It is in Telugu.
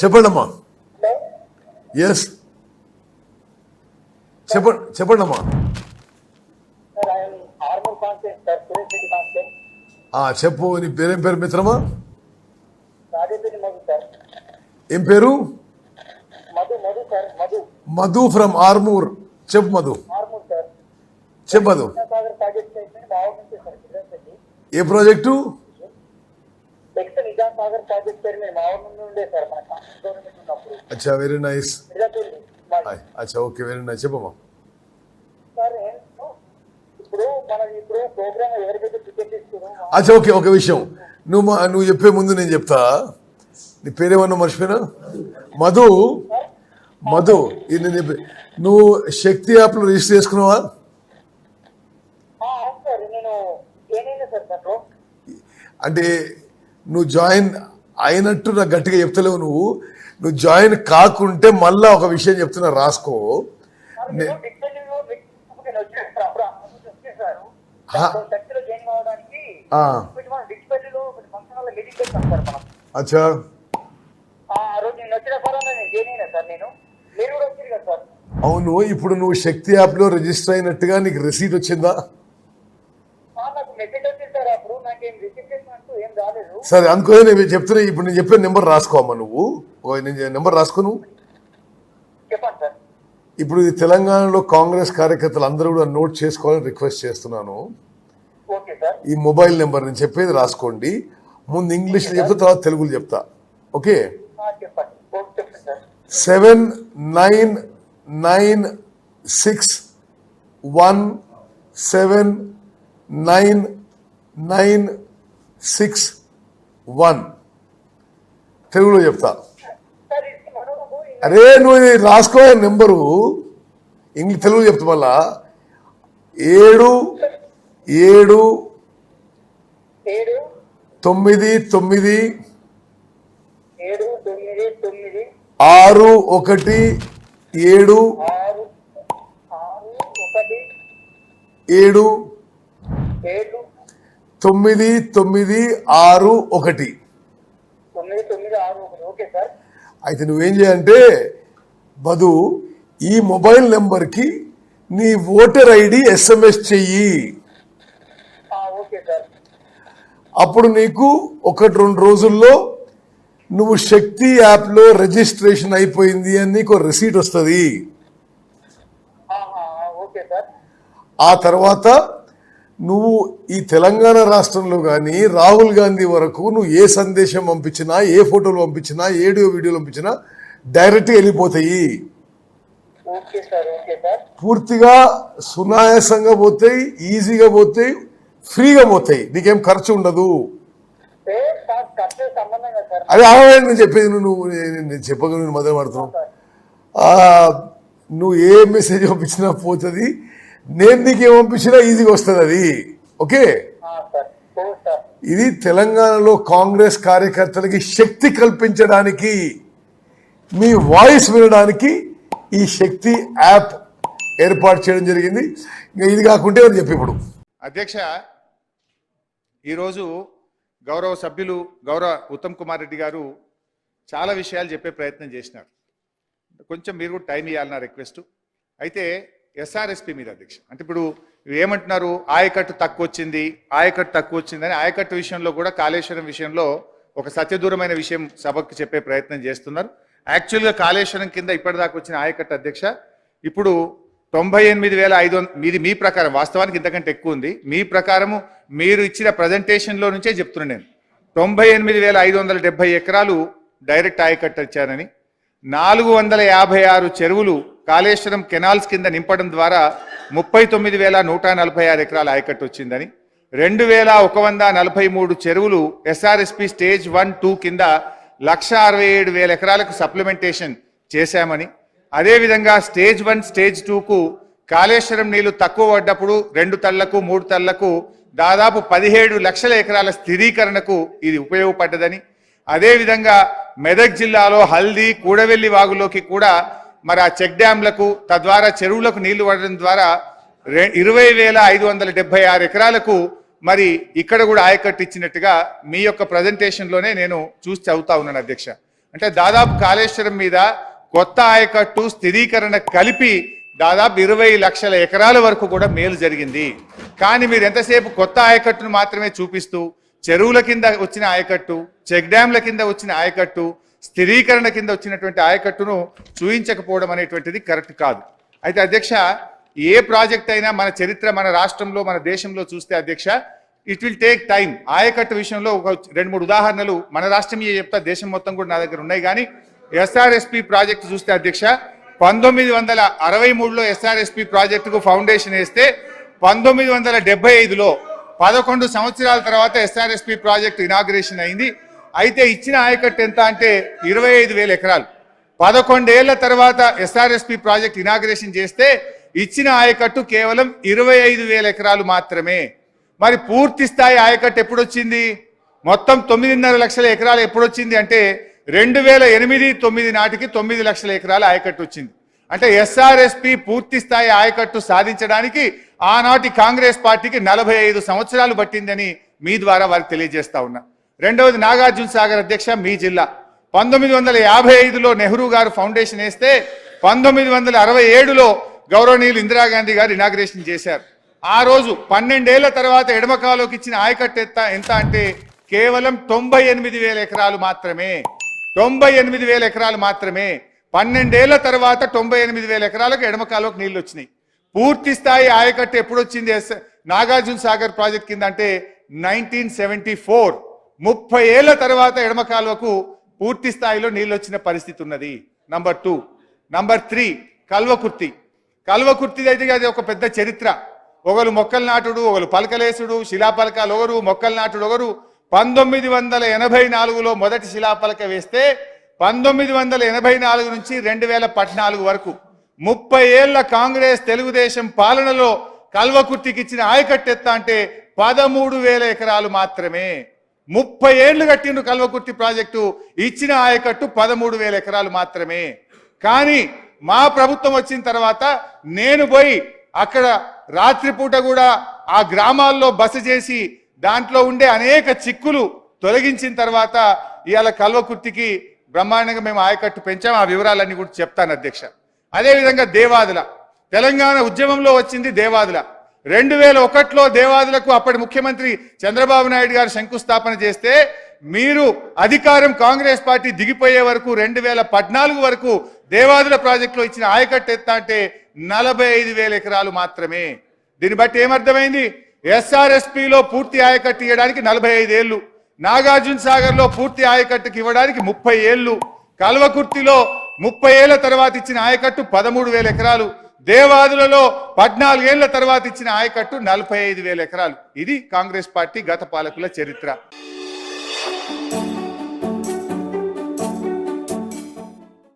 చెప్పండమ్మా. ఎస్ చెప్పండమ్మా. చెప్పు. నీ పేరేం పేరు మిత్రమా? ఏం పేరు? మధు ఫ్రమ్ ఆర్మూర్. చెప్పు మధు. చెప్పు మధు. ఏ ప్రాజెక్టు? అచ్చా, వెరీ నైస్. అచ్చా, ఓకే, వెరీ నైస్. చెప్పమ్మా. అచ్చా, ఓకే. ఒక విషయం నువ్వు చెప్పే ముందు నేను చెప్తా. నీ పేరేమన్నా మర్చిపోయినా? మధు. మధు, ఇది నేను చెప్పి, నువ్వు శక్తి యాప్ లో రిజిస్టర్ చేసుకున్నావా? అంటే నువ్వు జాయిన్ అయినట్టు నాకు గట్టిగా చెప్తలేవు. నువ్వు జాయిన్ కాకుంటే మళ్ళా ఒక విషయం చెప్తున్నా, రాసుకో. అచ్చా, అవును. ఇప్పుడు నువ్వు శక్తి యాప్ లో రిజిస్టర్ అయినట్టుగా నీకు రిసీట్ వచ్చిందా? సరే, అనుకో. నేను చెప్తున్నా, ఇప్పుడు నేను చెప్పే నెంబర్ రాసుకోమ్మా. నువ్వు నెంబర్ రాసుకో. నువ్వు ఇప్పుడు ఇది తెలంగాణలో కాంగ్రెస్ కార్యకర్తలు అందరూ కూడా నోట్ చేసుకోవాలని రిక్వెస్ట్ చేస్తున్నాను. ఈ మొబైల్ నెంబర్ నేను చెప్పేది రాసుకోండి. ముందు ఇంగ్లీష్లో చెప్తా, తర్వాత తెలుగులో చెప్తా. ఓకే? 7996179961. తెలుగులో చెప్తా. అరే, నువ్వు రాసుకో నెంబరు. తెలుగు చెప్తా మళ్ళా. 6179961. అయితే నువ్వేం చేయాలంటే బదు, ఈ మొబైల్ నెంబర్కి నీ ఓటర్ ఐడి SMS చెయ్యి. అప్పుడు నీకు 1-2 రోజుల్లో నువ్వు శక్తి యాప్ లో రిజిస్ట్రేషన్ అయిపోయింది అని నీకు రిసీట్ వస్తుంది. ఆ తర్వాత నువ్వు ఈ తెలంగాణ రాష్ట్రంలో కానీ రాహుల్ గాంధీ వరకు నువ్వు ఏ సందేశం పంపించినా, ఏ ఫోటోలు పంపించినా, వీడియోలు పంపించినా డైరెక్ట్గా వెళ్ళిపోతాయి. పూర్తిగా సునాయాసంగా పోతాయి, ఈజీగా పోతాయి, ఫ్రీగా పోతాయి. నీకేం ఖర్చు ఉండదు. అదే నేను చెప్పేది. నేను చెప్పక నువ్వు మొదలు పడుతున్నావు. నువ్వు ఏ మెసేజ్ పంపించినా పోతుంది. నేను నీకేం పంపించినా ఈజీగా వస్తుంది అది. ఓకే? ఇది తెలంగాణలో కాంగ్రెస్ కార్యకర్తలకి శక్తి కల్పించడానికి, మీ వాయిస్ వినడానికి ఈ శక్తి యాప్ ఏర్పాటు చేయడం జరిగింది. ఇంకా ఇది కాకుంటే అని చెప్పి ఇప్పుడు అధ్యక్ష, ఈరోజు గౌరవ సభ్యులు ఉత్తమ్ కుమార్ రెడ్డి గారు చాలా విషయాలు చెప్పే ప్రయత్నం చేసినారు. కొంచెం మీరు కూడా టైం ఇవ్వాలన్న రిక్వెస్ట్. అయితే SRSP మీద అధ్యక్ష, అంటే ఇప్పుడు ఏమంటున్నారు, ఆయకట్టు తక్కువ వచ్చింది అని ఆయకట్టు విషయంలో కూడా కాళేశ్వరం విషయంలో ఒక సత్యదూరమైన విషయం సభకు చెప్పే ప్రయత్నం చేస్తున్నారు. యాక్చువల్గా కాళేశ్వరం కింద ఇప్పటిదాకా వచ్చిన ఆయకట్టు అధ్యక్ష ఇప్పుడు 98,500, మీ ప్రకారం వాస్తవానికి ఇంతకంటే ఎక్కువ ఉంది. మీ ప్రకారము మీరు ఇచ్చిన ప్రజెంటేషన్లో నుంచే చెప్తున్నాను నేను. 98,570 ఎకరాలు డైరెక్ట్ ఆయకట్టు వచ్చారని, 456 చెరువులు కాళేశ్వరం కెనాల్స్ కింద నింపడం ద్వారా 39,146 ఎకరాల ఆయకట్టు వచ్చిందని, 2,143 చెరువులు SRSP స్టేజ్ 1, 2 కింద 1,67,000 ఎకరాలకు సప్లిమెంటేషన్ చేశామని, అదేవిధంగా స్టేజ్ 1, స్టేజ్ 2కు కాళేశ్వరం నీళ్లు తక్కువ పడ్డప్పుడు 2 తళ్లకు 3 తళ్లకు దాదాపు 17 లక్షల ఎకరాల స్థిరీకరణకు ఇది ఉపయోగపడ్డదని, అదేవిధంగా మెదక్ జిల్లాలో హల్దీ, కూడవెల్లి వాగులోకి కూడా మరి ఆ చెక్ డ్యాంలకు తద్వారా చెరువులకు నీళ్లు పడడం ద్వారా 20,576 ఎకరాలకు మరి ఇక్కడ కూడా ఆయకట్టు ఇచ్చినట్టుగా మీ యొక్క ప్రజెంటేషన్లోనే నేను చూసి చదువుతా ఉన్నాను అధ్యక్ష. అంటే దాదాపు కాళేశ్వరం మీద కొత్త ఆయకట్టు స్థిరీకరణ కలిపి దాదాపు 20 లక్షల ఎకరాల వరకు కూడా మేలు జరిగింది. కానీ మీరు ఎంతసేపు కొత్త ఆయకట్టును మాత్రమే చూపిస్తూ చెరువుల కింద వచ్చిన ఆయకట్టు, చెక్ డ్యాంల కింద వచ్చిన ఆయకట్టు, స్థిరీకరణ కింద వచ్చినటువంటి ఆయకట్టును చూయించకపోవడం అనేటువంటిది కరెక్ట్ కాదు. అయితే అధ్యక్ష, ఏ ప్రాజెక్ట్ అయినా మన చరిత్ర, మన రాష్ట్రంలో, మన దేశంలో చూస్తే అధ్యక్ష, ఇట్ విల్ టేక్ టైం. ఆయకట్టు విషయంలో ఒక 2-3 ఉదాహరణలు మన రాష్ట్రం చెప్తా, దేశం మొత్తం కూడా నా దగ్గర ఉన్నాయి. కానీ ఎస్ఆర్ఎస్పి ప్రాజెక్టు చూస్తే అధ్యక్ష, 1963లో ఎస్ఆర్ఎస్పి ప్రాజెక్టుకు ఫౌండేషన్ వేస్తే 1975లో 11 సంవత్సరాల తర్వాత ఎస్ఆర్ఎస్పి ప్రాజెక్టు ఇనాగ్రేషన్ అయింది. అయితే ఇచ్చిన ఆయకట్టు ఎంత అంటే 25,000 ఎకరాలు. 11 ఏళ్ల తర్వాత ఎస్ఆర్ఎస్పి ప్రాజెక్ట్ ఇనాగ్రేషన్ చేస్తే ఇచ్చిన ఆయకట్టు కేవలం 25,000 ఎకరాలు మాత్రమే. మరి పూర్తి స్థాయి ఆయకట్టు ఎప్పుడు వచ్చింది? మొత్తం 9.5 లక్షల ఎకరాలు ఎప్పుడు వచ్చింది అంటే 2008-9 నాటికి 9 లక్షల ఎకరాల ఆయకట్టు వచ్చింది. అంటే ఎస్ఆర్ఎస్పి పూర్తి స్థాయి ఆయకట్టు సాధించడానికి ఆనాటి కాంగ్రెస్ పార్టీకి 45 సంవత్సరాలు పట్టిందని మీ ద్వారా వారికి తెలియజేస్తా ఉన్నా. రెండవది నాగార్జున సాగర్ అధ్యక్ష, మీ జిల్లా 1955లో నెహ్రూ గారు ఫౌండేషన్ వేస్తే 1967లో గౌరవనీయులు ఇందిరాగాంధీ గారు ఇనాగ్రేషన్ చేశారు. ఆ రోజు 12 ఏళ్ల తర్వాత ఎడమకాలోకి ఇచ్చిన ఆయకట్టు ఎంత అంటే కేవలం 98,000 ఎకరాలు మాత్రమే. 98,000 ఎకరాలు మాత్రమే. 12 ఏళ్ల తర్వాత 98,000 ఎకరాలకు ఎడమకాలోకి నీళ్లు వచ్చినాయి. పూర్తి స్థాయి ఆయకట్టు ఎప్పుడు వచ్చింది నాగార్జున సాగర్ ప్రాజెక్ట్ కింద అంటే 1974. 30 ఏళ్ల తర్వాత ఎడమకాలువకు పూర్తి స్థాయిలో నీళ్ళు వచ్చిన పరిస్థితి ఉన్నది. నంబర్ 2. నంబర్ 3 కల్వకుర్తి. కల్వకుర్తి అయితే అది ఒక పెద్ద చరిత్ర. ఒకరు మొక్కలు నాటుడు, ఒకరు పలకలేసుడు, శిలాపలకాలు ఒకరు, మొక్కలు నాటుడు ఒకరు. 1984లో మొదటి శిలాపలక వేస్తే 1984 నుంచి 2014 వరకు 30 ఏళ్ల కాంగ్రెస్ తెలుగుదేశం పాలనలో కల్వకుర్తికి ఇచ్చిన ఆయకట్టు ఎత్త అంటే 13,000 ఎకరాలు మాత్రమే. 30 ఏళ్లు కట్టిండ్రు కల్వకుర్తి ప్రాజెక్టు, ఇచ్చిన ఆయకట్టు 13,000 ఎకరాలు మాత్రమే. కానీ మా ప్రభుత్వం వచ్చిన తర్వాత నేను పోయి అక్కడ రాత్రిపూట కూడా ఆ గ్రామాల్లో బస చేసి దాంట్లో ఉండే అనేక చిక్కులు తొలగించిన తర్వాత ఇవాళ కల్వకుర్తికి బ్రహ్మాండంగా మేము ఆయకట్టు పెంచాం. ఆ వివరాలన్నీ కూడా చెప్తాను అధ్యక్ష. అదేవిధంగా దేవాదుల, తెలంగాణ ఉద్యమంలో వచ్చింది దేవాదుల. 2001లో దేవాదులకు అప్పటి ముఖ్యమంత్రి చంద్రబాబు నాయుడు గారు శంకుస్థాపన చేస్తే మీరు అధికారం కాంగ్రెస్ పార్టీ దిగిపోయే వరకు 2014 వరకు దేవాదుల ప్రాజెక్టులో ఇచ్చిన ఆయకట్టు ఎత్త అంటే 45,000 ఎకరాలు మాత్రమే. దీన్ని బట్టి ఏమర్థమైంది? ఎస్ఆర్ఎస్పిలో పూర్తి ఆయకట్టు ఇవ్వడానికి 45 ఏళ్లు, నాగార్జున సాగర్ లో పూర్తి ఆయకట్టుకి ఇవ్వడానికి 30 ఏళ్లు, కల్వకుర్తిలో 30 ఏళ్ల తర్వాత ఇచ్చిన ఆయకట్టు 13,000 ఎకరాలు, దేవాదులలో 14 ఏళ్ల తర్వాత ఇచ్చిన ఆయకట్టు 45,000 ఎకరాలు. ఇది కాంగ్రెస్ పార్టీ గత పాలకుల చరిత్ర.